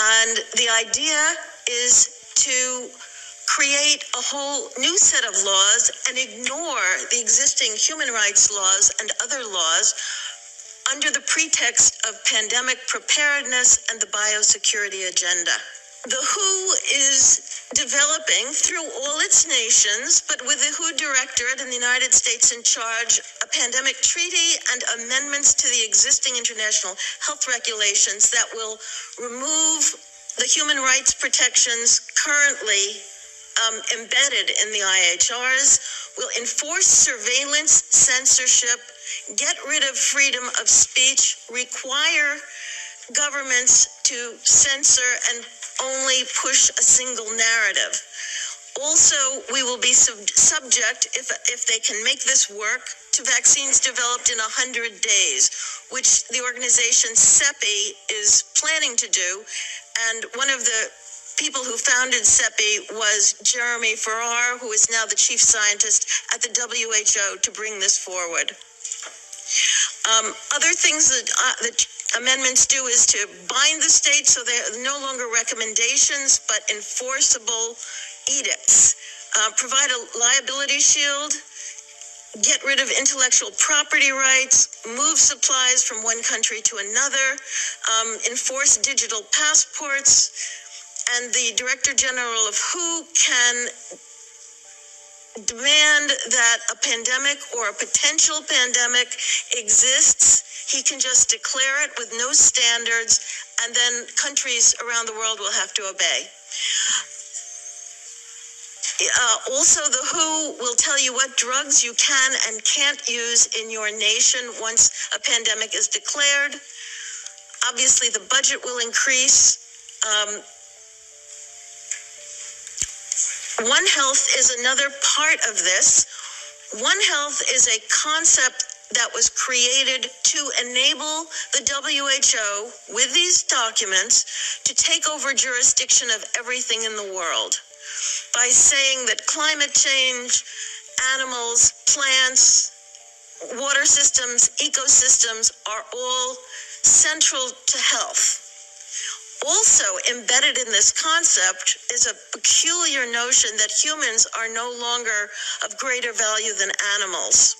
And the idea is to create a whole new set of laws and ignore the existing human rights laws and other laws under the pretext of pandemic preparedness and the biosecurity agenda. The WHO is developing through all its nations, but with the WHO Directorate in the United States in charge, a pandemic treaty and amendments to the existing international health regulations that will remove the human rights protections currently embedded in the IHRs, will enforce surveillance, censorship, get rid of freedom of speech, require governments to censor and only push a single narrative. Also, we will be subject, if they can make this work, to vaccines developed in 100 days, which the organization CEPI is planning to do. And one of the people who founded CEPI was Jeremy Farrar, who is now the chief scientist at the WHO, to bring this forward. Other things that amendments do is to bind the states so they're no longer recommendations but enforceable edicts, provide a liability shield, get rid of intellectual property rights, move supplies from one country to another, enforce digital passports, and the Director General of WHO can demand that a pandemic or a potential pandemic exists. He can just declare it with no standards, and then countries around the world will have to obey. Also, the WHO will tell you what drugs you can and can't use in your nation once a pandemic is declared. Obviously, the budget will increase. One Health is another part of this. One Health is a concept that was created to enable the WHO, with these documents, to take over jurisdiction of everything in the world by saying that climate change, animals, plants, water systems, ecosystems are all central to health. Also embedded in this concept is a peculiar notion that humans are no longer of greater value than animals.